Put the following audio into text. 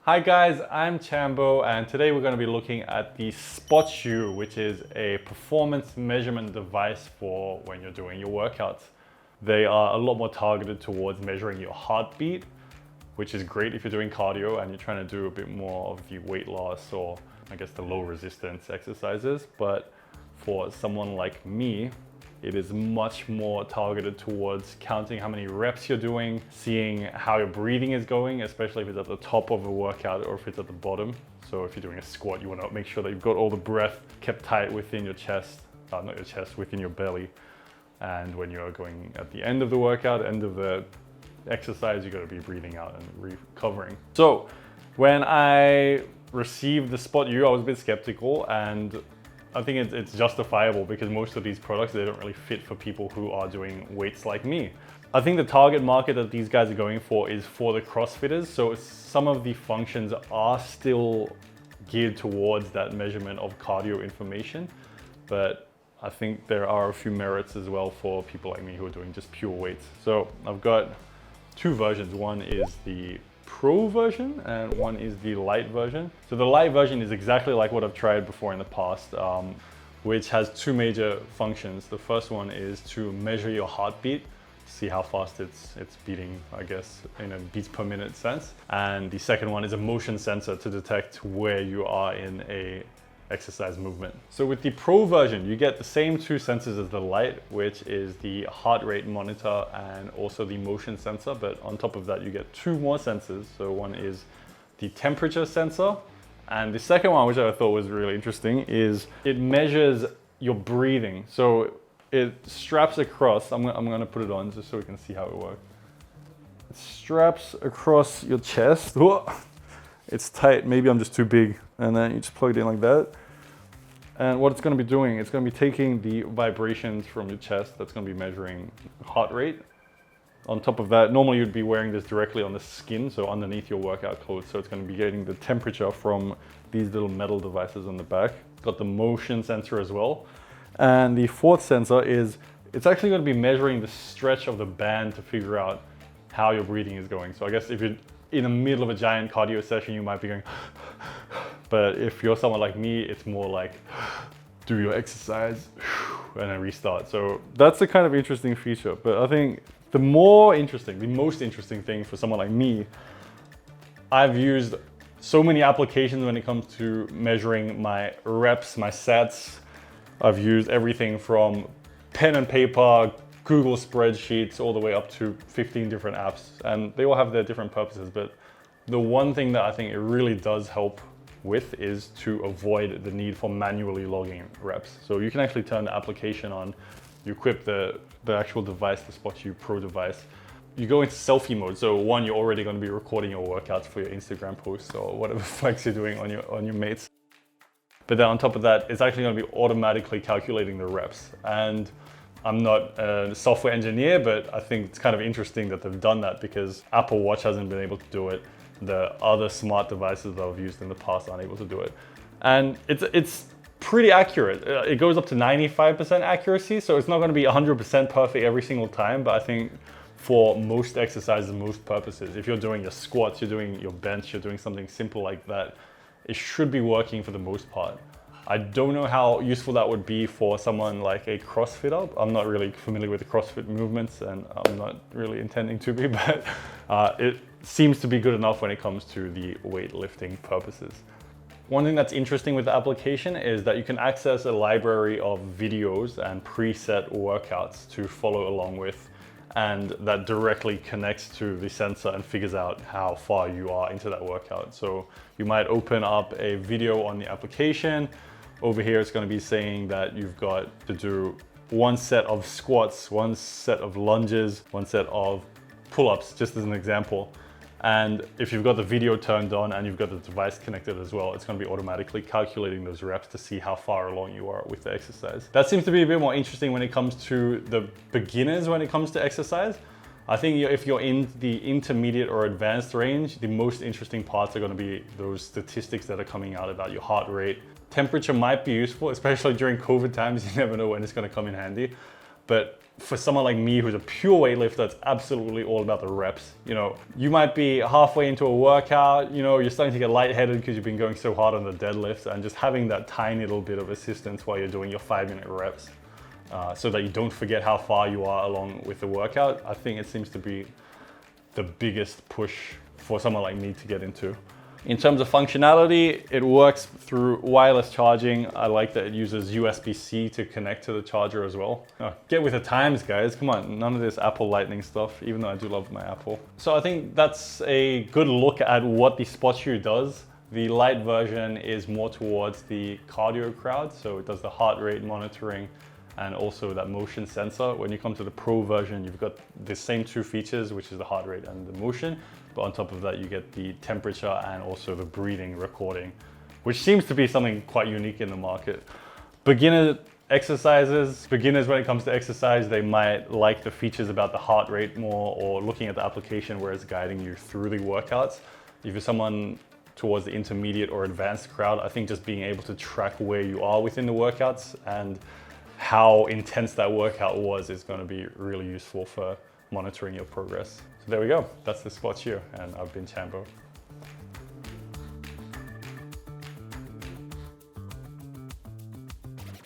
Hi guys, I'm Chambo and today we're going to be looking at the SPOTU, which is a performance measurement device for when you're doing your workouts. They are a lot more targeted towards measuring your heartbeat, which is great if you're doing cardio and you're trying to do a bit more of the weight loss or I guess the low resistance exercises. But for someone like me, it is much more targeted towards counting how many reps you're doing, seeing how your breathing is going, especially if it's at the top of a workout or if it's at the bottom. So if you're doing a squat, you want to make sure that you've got all the breath kept tight within your chest, not your chest, within your belly. And when you're going at the end of the workout, end of the exercise, you got to be breathing out and recovering. So when I received the SPOTU, I was a bit skeptical, and I think it's justifiable because most of these products, they don't really fit for people who are doing weights like me. I think the target market that these guys are going for is for the CrossFitters. So some of the functions are still geared towards that measurement of cardio information, but I think there are a few merits as well for people like me who are doing just pure weights. So I've got two versions. One is the Pro version and one is the light version. So the light version is exactly like what I've tried before in the past, which has two major functions. The first one is to measure your heartbeat, see how fast it's beating, I guess, in a beats per minute sense. And the second one is a motion sensor to detect where you are in a exercise movement. So with the Pro version, you get the same two sensors as the light, which is the heart rate monitor and also the motion sensor. But on top of that, you get two more sensors. So one is the temperature sensor. And the second one, which I thought was really interesting, is it measures your breathing. So it straps across, I'm gonna put it on just so we can see how it works. It straps across your chest. Whoa. It's tight, maybe I'm just too big. And then you just plug it in like that. And what it's gonna be doing, it's gonna be taking the vibrations from your chest, that's gonna be measuring heart rate. On top of that, normally you'd be wearing this directly on the skin, so underneath your workout clothes. So it's gonna be getting the temperature from these little metal devices on the back. It's got the motion sensor as well. And the fourth sensor is, it's actually gonna be measuring the stretch of the band to figure out how your breathing is going. So I guess if you're in the middle of a giant cardio session, you might be going, but if you're someone like me, it's more like do your exercise and then restart. So that's a kind of interesting feature. But I think the most interesting thing for someone like me, I've used so many applications when it comes to measuring my reps, my sets. I've used everything from pen and paper, Google spreadsheets, all the way up to 15 different apps, and they all have their different purposes. But the one thing that I think it really does help with is to avoid the need for manually logging reps. So you can actually turn the application on, you equip the actual device, the SPOTU Pro device. You go into selfie mode. So one, you're already going to be recording your workouts for your Instagram posts or whatever flex you're doing on your mates. But then on top of that, it's actually going to be automatically calculating the reps. And I'm not a software engineer, but I think it's kind of interesting that they've done that because Apple Watch hasn't been able to do it. The other smart devices that I've used in the past aren't able to do it. And it's pretty accurate. It goes up to 95% accuracy, so it's not going to be 100% perfect every single time, but I think for most exercises, most purposes, if you're doing your squats, you're doing your bench, you're doing something simple like that, it should be working for the most part. I don't know how useful that would be for someone like a CrossFitter. I'm not really familiar with the CrossFit movements and I'm not really intending to be, but it seems to be good enough when it comes to the weightlifting purposes. One thing that's interesting with the application is that you can access a library of videos and preset workouts to follow along with, and that directly connects to the sensor and figures out how far you are into that workout. So you might open up a video on the application. Over here, it's going to be saying that you've got to do one set of squats, one set of lunges, one set of pull-ups, just as an example. And if you've got the video turned on and you've got the device connected as well, it's going to be automatically calculating those reps to see how far along you are with the exercise. That seems to be a bit more interesting when it comes to the beginners when it comes to exercise. I think if you're in the intermediate or advanced range, the most interesting parts are going to be those statistics that are coming out about your heart rate. Temperature might be useful, especially during COVID times. You never know when it's going to come in handy. But for someone like me who's a pure weightlifter, it's absolutely all about the reps. You know, you might be halfway into a workout, you know, you're starting to get lightheaded because you've been going so hard on the deadlifts, and just having that tiny little bit of assistance while you're doing your 5-minute reps so that you don't forget how far you are along with the workout, I think it seems to be the biggest push for someone like me to get into. In terms of functionality, it works through wireless charging. I like that it uses USB-C to connect to the charger as well. Get with the times, guys. Come on, none of this Apple Lightning stuff, even though I do love my Apple. So I think that's a good look at what the SPOTU does. The light version is more towards the cardio crowd, so it does the heart rate monitoring and also that motion sensor. When you come to the Pro version, you've got the same two features, which is the heart rate and the motion, but on top of that, you get the temperature and also the breathing recording, which seems to be something quite unique in the market. Beginner exercises, beginners when it comes to exercise, they might like the features about the heart rate more, or looking at the application where it's guiding you through the workouts. If you're someone towards the intermediate or advanced crowd, I think just being able to track where you are within the workouts and how intense that workout was is going to be really useful for monitoring your progress. So there we go. That's the SPOTU, and I've been Chambo.